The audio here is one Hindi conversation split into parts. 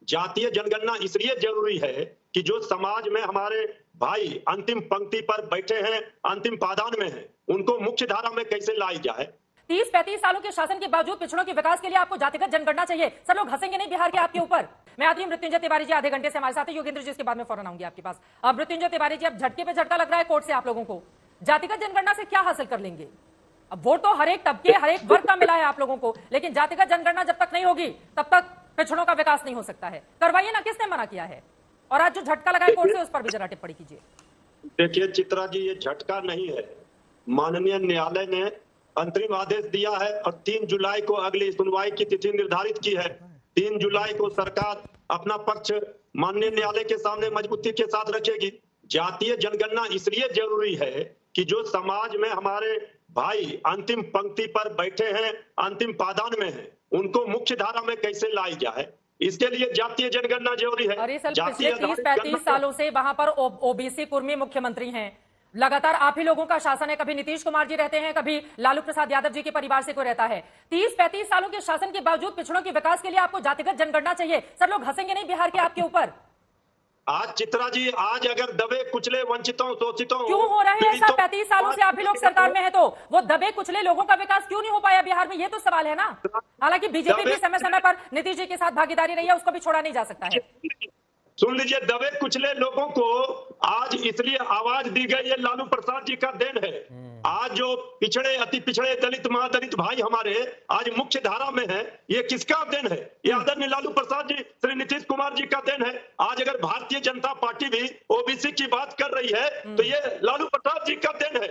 जातीय जनगणना इसलिए जरूरी है कि जो समाज में हमारे भाई अंतिम पंक्ति पर बैठे हैं, अंतिम पायदान में हैं, उनको मुख्य धारा में कैसे लाई जाए। 30-35 सालों के शासन के बावजूद पिछड़ों के विकास के लिए आपको जातिगत जनगणना चाहिए। सब लोग हंसेंगे नहीं बिहार के आपके ऊपर। मैं आती हूँ मृत्युंजय तिवारी जी, आधे घंटे से हमारे साथ है। योगेंद्र जी, इसके बाद में फौरन आऊंगी आपके पास। अब मृत्युंजय तिवारी जी, अब झटके पे झटका लग रहा है कोर्ट से आप लोगों को। जातिगत जनगणना से क्या हासिल कर लेंगे? अब वोट तो हर एक तबके, हर एक वर्ग का मिला है आप लोगों को, लेकिन जातिगत जनगणना जब तक नहीं होगी तब तक पिछड़ों का विकास नहीं हो सकता है। करवाइए ना, किसने मना किया है? और आज जो झटका लगा है कोर्ट से, उस पर भी जरा टिप्पणी कीजिए। देखिए चित्रा जी, ये झटका नहीं है। माननीय न्यायालय ने अंतरिम आदेश दिया है और 3 जुलाई को अगली सुनवाई की तिथि निर्धारित की है। 3 जुलाई को सरकार अपना पक्ष माननीय न्यायालय के सामने मजबूती के साथ रखेगी। जातीय जनगणना इसलिए जरूरी है कि जो समाज में हमारे भाई अंतिम पंक्ति पर बैठे हैं, अंतिम पायदान में हैं, उनको मुख्य धारा में कैसे लाई जाए, इसके लिए जातीय जनगणना जरूरी है। अरे सर, पिछले 30-35 सालों से वहां पर ओबीसी कुर्मी मुख्यमंत्री हैं। लगातार आप ही लोगों का शासन है। कभी नीतीश कुमार जी रहते हैं, कभी लालू प्रसाद यादव जी के परिवार से कोई रहता है। 30-35 सालों के शासन के बावजूद पिछड़ों के विकास के लिए आपको जातिगत जनगणना चाहिए। सब लोग हंसेंगे नहीं बिहार के आपके ऊपर। आज चित्रा जी, आज अगर दबे कुचले वंचितों शोषितों क्यों हो रहा है ऐसा? 35 सालों से आप ही लोग सरकार में है, तो वो दबे कुचले लोगों का विकास क्यों नहीं हो पाया बिहार में? ये तो सवाल है ना। हालांकि बीजेपी भी समय समय पर नीतीश जी के साथ भागीदारी रही है, उसको भी छोड़ा नहीं जा सकता है। सुन लीजिए, दबे कुचले लोगों को आज इसलिए आवाज दी गई, ये लालू प्रसाद जी का देन है। आज जो पिछड़े, अति पिछड़े, दलित, महादलित भाई हमारे आज मुख्य धारा में है, ये किसका देन है? ये आदरणीय लालू प्रसाद जी, श्री नीतीश कुमार जी का देन है। आज अगर भारतीय जनता पार्टी भी ओबीसी की बात कर रही है तो ये लालू प्रसाद जी का देन है।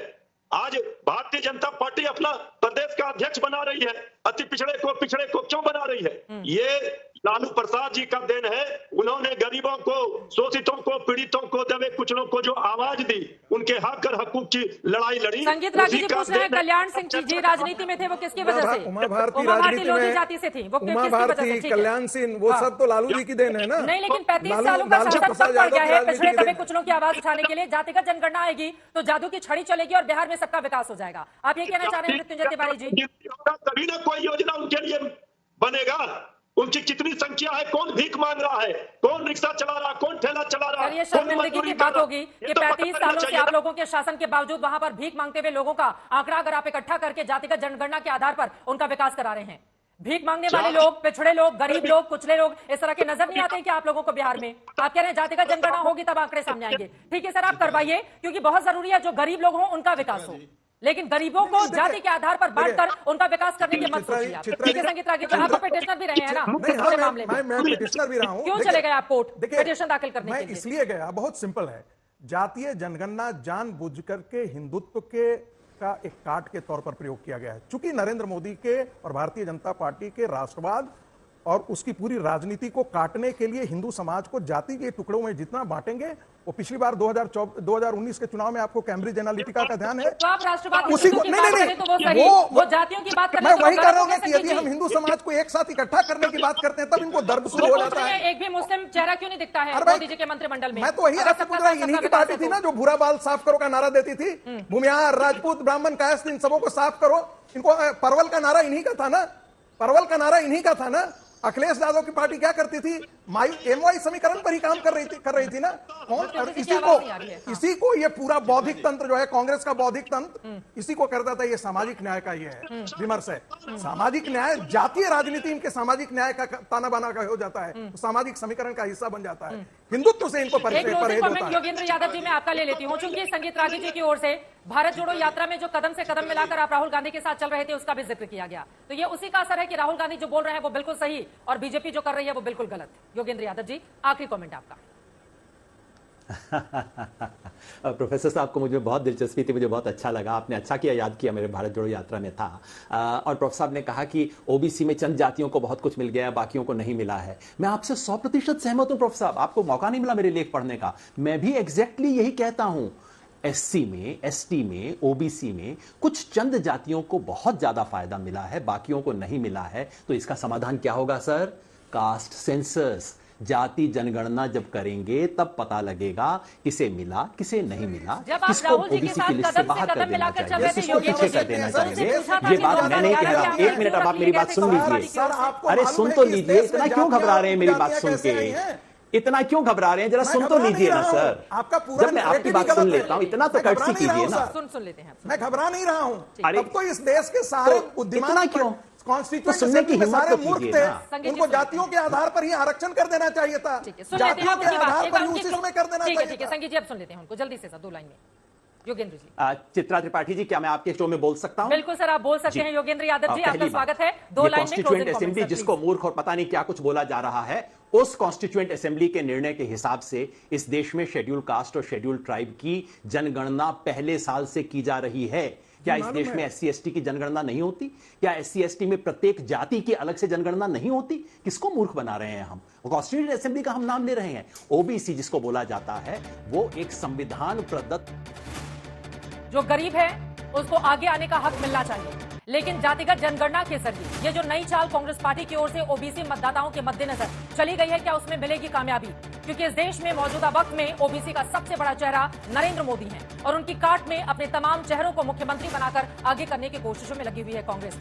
आज भारतीय जनता पार्टी अपना प्रदेश का अध्यक्ष बना रही है, अति पिछड़े को क्यों बना रही है? ये लालू प्रसाद जी का देन है। उन्होंने गरीबों को, शोषितों को, पीड़ितों को, दबे कुचलों को जो आवाज दी, उनके हक और हकूक की लड़ाई लड़ी। संगीत रागी जी पूछ रहे हैं, कल्याण सिंह जी राजनीति में थे, वो किसकी वजह से? उमा भारती लोधी जाति से थी, वो उमा भारती, कल्याण सिंह, वो सब तो लालू जी की देन है ना। नहीं, लेकिन 35 सालों का शासन सब पड़ गया है। पिछड़े दबे कुचलों की आवाज उठाने के लिए जातिगत जनगणना आएगी तो जादू की छड़ी चलेगी और बिहार में सबका विकास हो जाएगा। आप ये कहना चाह रहे हैं मृत्युंजय तिवारी जी? तभी ना कोई योजना उनके लिए बनेगा। उनकी कितनी संख्या है, कौन भीख मांग रहा है, कौन रिक्शा चला रहा है, कौन ठेला चला रहा है। ये शर्मिंदगी की बात होगी कि 35 सालों से आप लोगों के शासन के बावजूद वहां पर भीख मांगते हुए लोगों का आंकड़ा अगर आप इकट्ठा करके जातिगत जनगणना के आधार पर उनका विकास करा रहे हैं। भीख मांगने वाले लोग, पिछड़े लोग, गरीब लोग, कुचले लोग इस तरह के नजर नहीं आते कि आप लोगों को बिहार में? आप कह रहे हैं जातिगत जनगणना होगी तब आंकड़े सामने आएंगे। ठीक है सर, आप करवाइए, क्योंकि बहुत जरूरी है जो गरीब लोग हों उनका विकास हो, लेकिन गरीबों को जाति के आधार पर बांटकर उनका विकास करने की मत सोचिए आप। ठीक है संगीत रागी जी, आप तो पिटिशनर भी रहे हैं ना पूरे मामले में? मैं पिटिशनर भी रहा हूं। क्यों चले गए आप कोर्ट पिटिशन दाखिल करने के लिए? इसलिए गया, बहुत सिंपल है। जातीय जनगणना जानबूझ करके हिंदुत्व के का एक कार्ड के तौर पर प्रयोग किया गया है। चूंकि नरेंद्र मोदी के और भारतीय जनता पार्टी के राष्ट्रवाद और उसकी पूरी राजनीति को काटने के लिए हिंदू समाज को जाति के टुकड़ों में जितना बांटेंगे, वो पिछली बार 2019 के चुनाव में आपको कैम्ब्रिज एनालिटिका का ध्यान है, तो आप राष्ट्रवाद उसी को नहीं, वो जातियों की बात मैं वही कर रहा हूं कि यदि हम हिंदू समाज को एक साथ इकट्ठा करने की बात करते हैं तब इनको दर्द शुरू हो जाता है। एक भी मुस्लिम चेहरा क्यों नहीं दिखता है मोदी जी के मंत्रिमंडल में? मैं तो वही आपसे पूछ रहा हूं, इन्हीं की पार्टी थी ना जो भूरा बाल साफ करो का नारा देती थी। भूमिहार, राजपूत, ब्राह्मण, कायस्थ, इन सबों को साफ करो। इनको परवल का नारा इन्हीं का था ना, परवल का नारा इन्हीं का था ना। अखिलेश यादव की पार्टी क्या करती थी? एमवाई समीकरण पर ही काम कर रही थी ना। कौन? और इसी को ये पूरा बौद्धिक तंत्र जो है, कांग्रेस का बौद्धिक तंत्र, इसी को करता था। ये सामाजिक न्याय का ये है विमर्श है। सामाजिक न्याय, जातीय राजनीति इनके सामाजिक न्याय का ताना बाना का हो जाता है, तो सामाजिक समीकरण का हिस्सा बन जाता है। हिंदुत्व से इनको परहेज होता है। योगेंद्र यादव जी, मैं आपका ले लेती हूँ, चूंकि संगीत रागी जी की ओर से भारत जोड़ो यात्रा में जो कदम से कदम मिलाकर आप राहुल गांधी के साथ चल रहे थे उसका भी जिक्र किया गया, तो ये उसी का असर है कि राहुल गांधी जो बोल रहे हैं वो बिल्कुल सही और बीजेपी जो कर रही है वो बिल्कुल गलत। योगेंद्र यादव जी, आखिरी कमेंट आपका। प्रोफेसर साहब को मुझे बहुत दिलचस्पी थी, मुझे बहुत अच्छा लगा, आपने अच्छा किया याद किया, मेरे भारत जोड़ो यात्रा में था। और प्रोफेसर साहब ने कहा कि ओबीसी में चंद जातियों को बहुत कुछ मिल गया, बाकियों को नहीं मिला है। मैं आपसे 100% सहमत हूं प्रोफेसर साहब, आपको मौका नहीं मिला मेरे लेख पढ़ने का। मैं भी एग्जैक्टली यही कहता हूं। एससी में, एसटी में, ओबीसी में कुछ चंद जातियों को बहुत ज्यादा फायदा मिला है, बाकियों को नहीं मिला है। तो इसका समाधान क्या होगा सर? Caste census. जाति जनगणना जब करेंगे तब पता लगेगा किसे मिला किसे नहीं मिला, जब आप किसको राहुल जी के ओबीसी साथ की लिस्ट से कदम से बाहर कर कदम देना मिलाकर चल चाहिए, रहे थे किसको योगी पीछे जी, कर देना तो उनसे चाहिए। पूछा था ये कि बात मैं नहीं कह रहा हूं। 1 मिनट, अब आप मेरी बात सुन लीजिए। सर, आपको अरे मालूम सुन है तो कि इस लीजिए, देश में इतना क्यों जातियां घबरा रहे हैं मेरी बात जातियां सुन कैसे के? आई हैं? इतना क्यों घबरा रहे हैं? जरा मैं सुन तो घबरा नहीं लीजिए ना रहा हूं। सर। आपका पूरा जब मैं आपकी narrative बात ही सुन गलत है। लेता हूं, इतना तो मैं घबरा कर्टसी नहीं रहा कीजिए हूं, ना। सर। सुन लेते हैं आप। मैं घबरा नहीं रहा हूं। अरे, तब तो इस देश के सारे तो बुद्धिमान इतना क्यों? कॉन्स्टिट्यूएंट तो सुनने की असेंबली में हिम्मत सारे तो मूर्ख कीजिए थे, ना। संगीत जी, उनको सुन जातियों के आधार पर ही आरक्षण कर देना चाहिए था। ठीक है, सुन लेते हैं जातियों आप के उनकी बात। आधार एक पर बार ही उनकी उसी समय कर देना ठीक है, चाहिए ठीक है, था। संगीत जी अब सुन लेते हैं उनको जल्दी से सर, 2 लाइन में। योगेंद्र जी। चित्रा त्रिपाठी जी, क्या मैं आपके शो में बोल सकता हूं? बिल्कुल सर, आप बोल सकते हैं। योगेंद्र यादव जी, आपका पहली स्वागत बात, है। 2 ये लाइन में कॉन्स्टिट्यूएंट क्लोजिंग असेंबली कमेंट्स, जिसको प्लीज। मूर्ख और पता नहीं क्या कुछ बोला जा रहा है, उस कॉन्स्टिट्यूएंट असेंबली के निर्णय के हिसाब से इस देश में शेड्यूल कास्ट और शेड्यूल ट्राइब की जनगणना पहले साल से की जा रही है। क्या इस देश में SC ST की जनगणना नहीं होती? क्या SC ST में प्रत्येक जाति की अलग से जनगणना नहीं होती? किसको मूर्ख बना रहे हैं हम? कॉन्स्टिट्यूएंट असेंबली का हम नाम ले रहे हैं। ओबीसी जिसको बोला जाता है वो एक संविधान प्रदत्त, जो गरीब है उसको आगे आने का हक मिलना चाहिए, लेकिन जातिगत जनगणना के जरिए ये जो नई चाल कांग्रेस पार्टी की ओर से ओबीसी मतदाताओं के मद्देनजर चली गई है, क्या उसमें मिलेगी कामयाबी? क्योंकि इस देश में मौजूदा वक्त में ओबीसी का सबसे बड़ा चेहरा नरेंद्र मोदी है और उनकी काट में अपने तमाम चेहरों को मुख्यमंत्री बनाकर आगे करने की कोशिशों में लगी हुई है कांग्रेस।